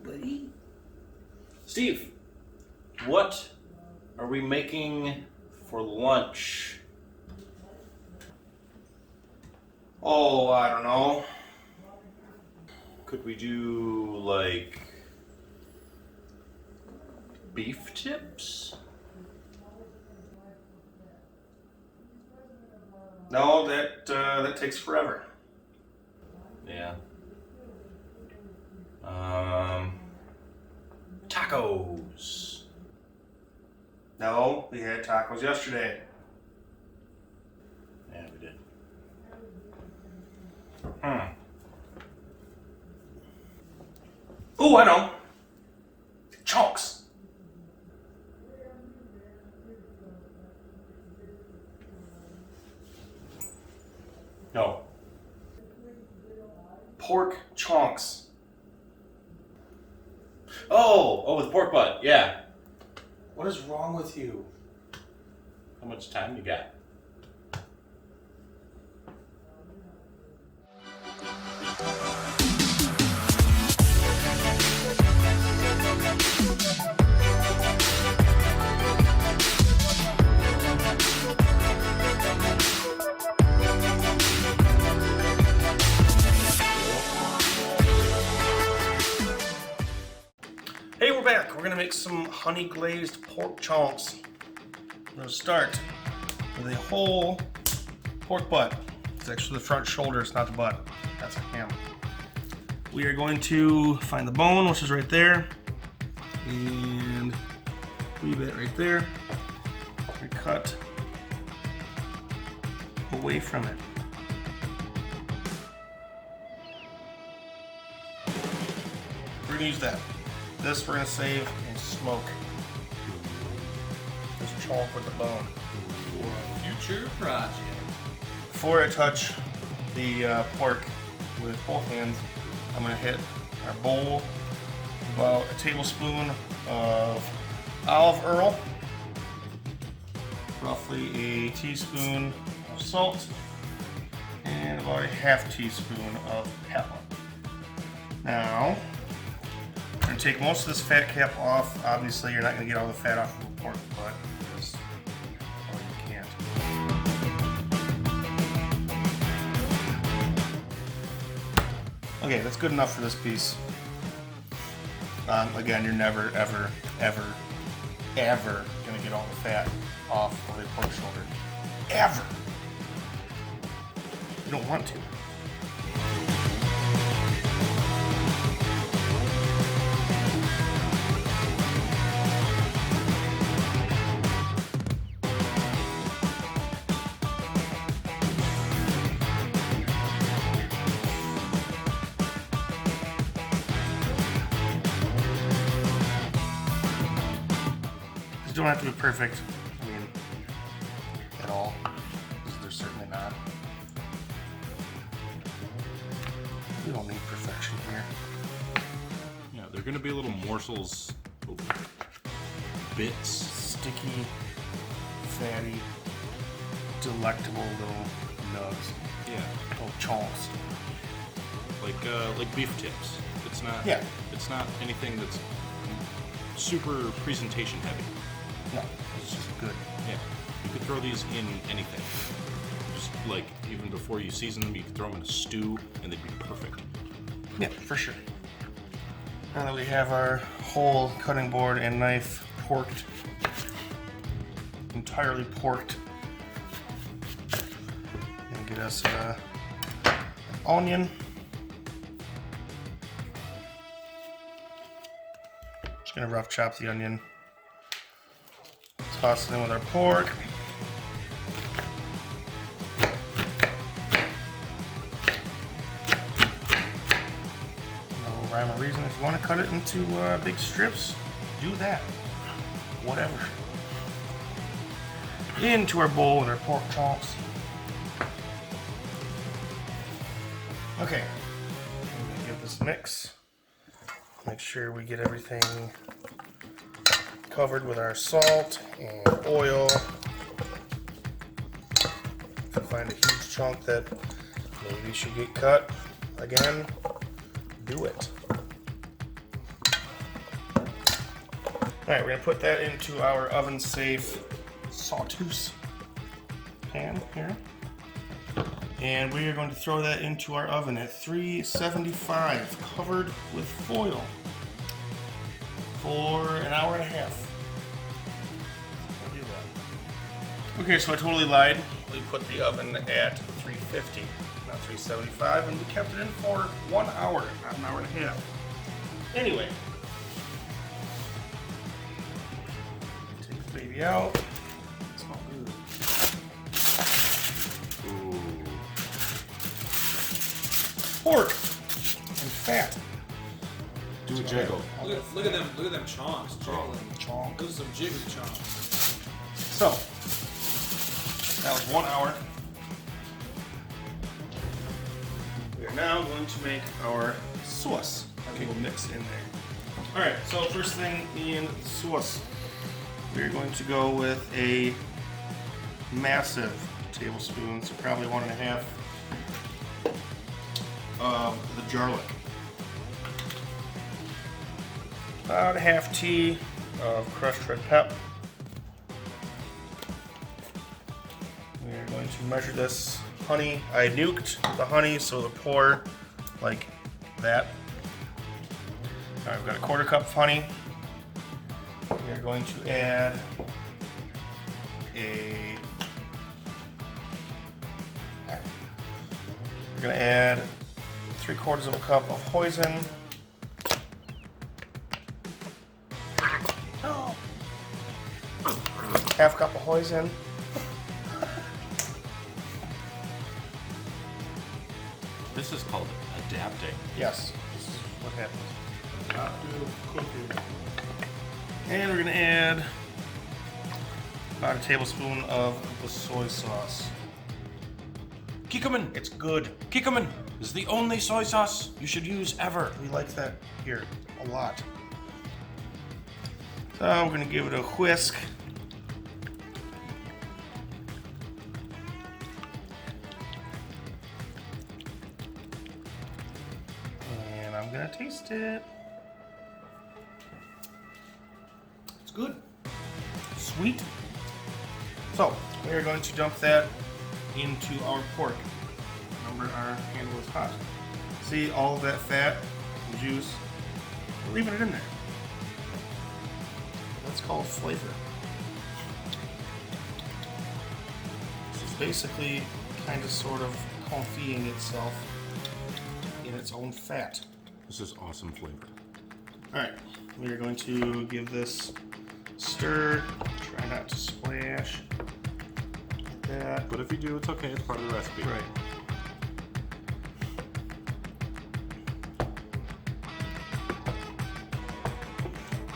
buddy. Steve, what are we making for lunch? Oh, I don't know. Could we do like beef tips? No, that takes forever. Yeah. Tacos. No, we had tacos yesterday. Yeah, we did. Oh, I know. Chonks. No. Pork chonks. Oh, with pork butt, yeah. What is wrong with you? How much time you got? Hey, we're back. We're gonna make some honey glazed pork chonks. We're gonna start with a whole pork butt. It's actually the front shoulder, it's not the butt. That's a ham. We are going to find the bone, which is right there, and leave it right there. And cut away from it. We're gonna use that. This we're gonna save and smoke. This chonk with the bone. Future project. Before I touch the pork with both hands, I'm gonna hit our bowl about a tablespoon of olive oil, roughly a teaspoon of salt, and about a half teaspoon of pepper. Now, I'm going to take most of this fat cap off. Obviously, you're not going to get all the fat off of the pork butt because you can't. Okay, that's good enough for this piece. Again, you're never, ever, ever, ever going to get all the fat off of a pork shoulder. Ever. You don't want to. Don't have to be perfect, I mean, at all, because they're certainly not. We don't need perfection here. Yeah, they're gonna be little morsels, little bits. Sticky, fatty, delectable little nugs. Yeah, Little chonks. like beef tips. It's not. Yeah. It's not anything that's super presentation heavy. No, it's just good. Yeah, you could throw these in anything. Just like even before you season them, you could throw them in a stew, and they'd be perfect. Yeah, for sure. Now that we have our whole cutting board and knife porked, entirely porked, and get us an onion. Just gonna rough chop the onion. Toss it in with our pork. No rhyme or reason. If you want to cut it into big strips, do that. Whatever. Into our bowl with our pork chonks. Okay. I'm gonna give this a mix. Make sure we get everything covered with our salt and oil. If you find a huge chunk that maybe should get cut again, do it. Alright, we're gonna put that into our oven safe sawtooth pan here. And we are going to throw that into our oven at 375, covered with foil, for an hour and a half. Okay, so I totally lied. We put the oven at 350, not 375, and we kept it in for 1 hour, not an hour and a half. Anyway, take the baby out. It smells good. Ooh. Pork and fat. Do a jiggle. Look at them chonks jiggling. Chonk. Those are some jiggly chonks. So, that was 1 hour. We are now going to make our sauce. Okay, we'll mix in there. Alright, so first thing in the sauce, we're going to go with a massive tablespoon, so probably 1.5 of the garlic. About a half tea of crushed red pep. We're going to measure this honey. I nuked the honey so it'll pour like that. Alright, we've got a 1/4 cup of honey. We are going to add we're going to add 3/4 of a cup of hoisin. Half cup of hoisin. This is called adapting. Yes, this is what happens. And we're going to add about a tablespoon of the soy sauce. Kikkoman! It's good. Kikkoman is the only soy sauce you should use ever. We like that here a lot. So we're going to give it a whisk. And I'm going to taste it. It's good. Sweet. So we are going to dump that into our pork. Remember, our handle is hot. See all of that fat and juice? We're leaving it in there. That's called flavor. This is basically kind of sort of confying itself in its own fat. This is awesome flavor. Alright, we are going to give this a stir. Try not to splash. Like that. But if you do, it's okay. It's part of the recipe. Right.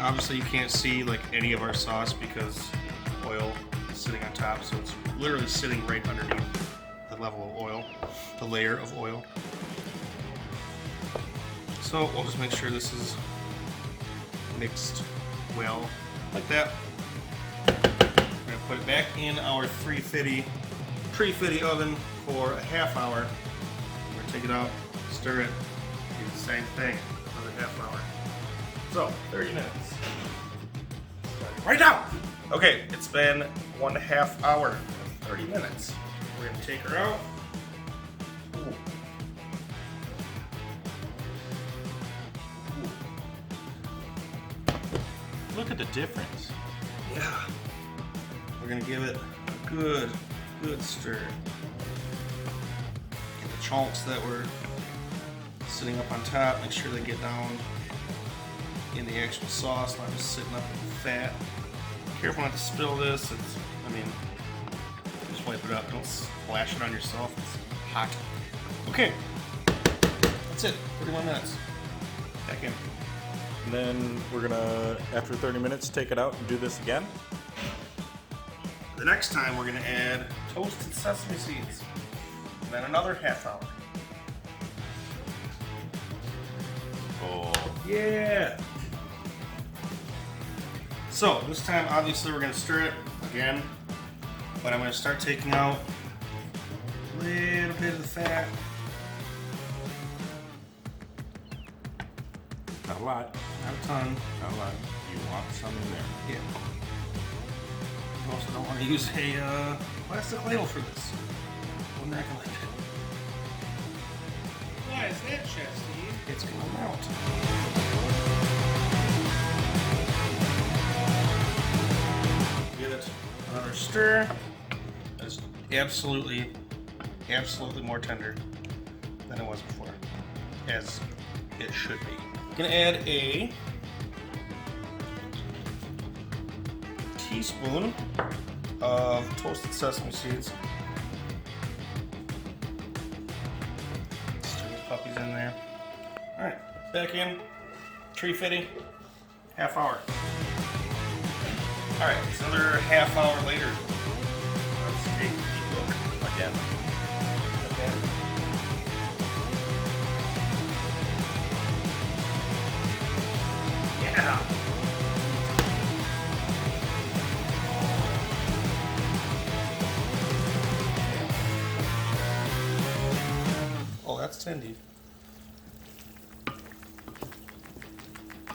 Obviously you can't see like any of our sauce because oil is sitting on top, so it's literally sitting right underneath the level of oil, the layer of oil. So we'll just make sure this is mixed well, like that. We're gonna put it back in our 350 oven for a half hour. We're gonna take it out, stir it, do the same thing, another half hour. So, 30 minutes. Right now! Okay, it's been 1.5 hour, 30 minutes. We're gonna take her out. Ooh. Look at the difference. Yeah. We're gonna give it a good stir. Get the chonks that were sitting up on top, make sure they get down in the actual sauce, not just sitting up in the fat. Careful not to spill this. Just wipe it up. Don't splash it on yourself. It's hot. Okay. That's it. 31 minutes. Back in. And then we're gonna, after 30 minutes, take it out and do this again. The next time we're gonna add toasted sesame seeds. And then another half hour. Oh. Yeah. So this time, obviously, we're gonna stir it again, but I'm gonna start taking out a little bit of the fat. Not a lot. Not a ton. Not a lot. You want some in there. Yeah. You also don't want to use a plastic ladle for this. Wouldn't recommend it. Why is that, Chef Steve? It's gonna melt. Give it another stir. That's absolutely more tender than it was before, as it should be. Gonna add a teaspoon of toasted sesame seeds. Stir these puppies in there. All right, back in. 350, half hour. All right, it's another half hour later. Let's take a look again. Okay. Yeah. Oh, that's tendy.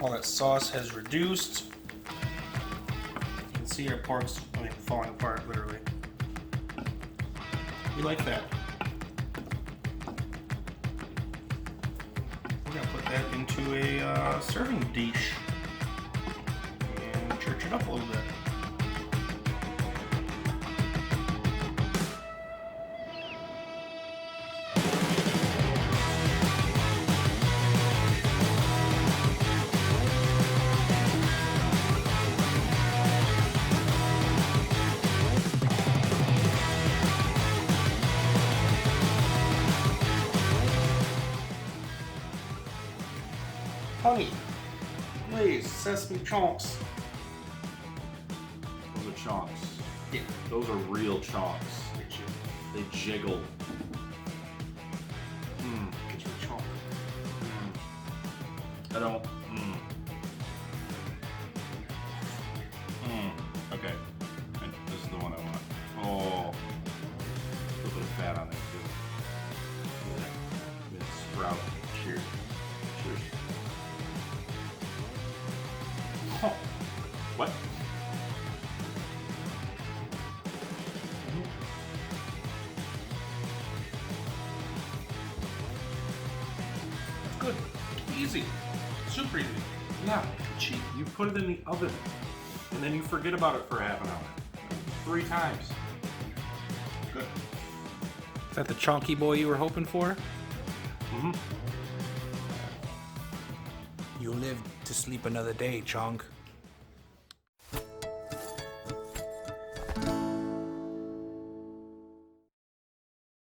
All that sauce has reduced. You can see our pork's falling apart, literally. We like that. We're gonna put that into a serving dish and church it up a little bit. Honey, glazed sesame chonks. Those are chonks. Yeah. Those are real chonks. They jiggle. Get your chonk. I don't. Okay. This is the one I want. Oh. A little bit of fat on there too. Yeah. Sprout. Cheers. Cheers. Oh. What? That's good. Easy. Super easy. Yeah. Cheap. You put it in the oven, and then you forget about it for half an hour. 3 times. Good. Is that the chonky boy you were hoping for? Mm-hmm. You'll live to sleep another day, Chonk.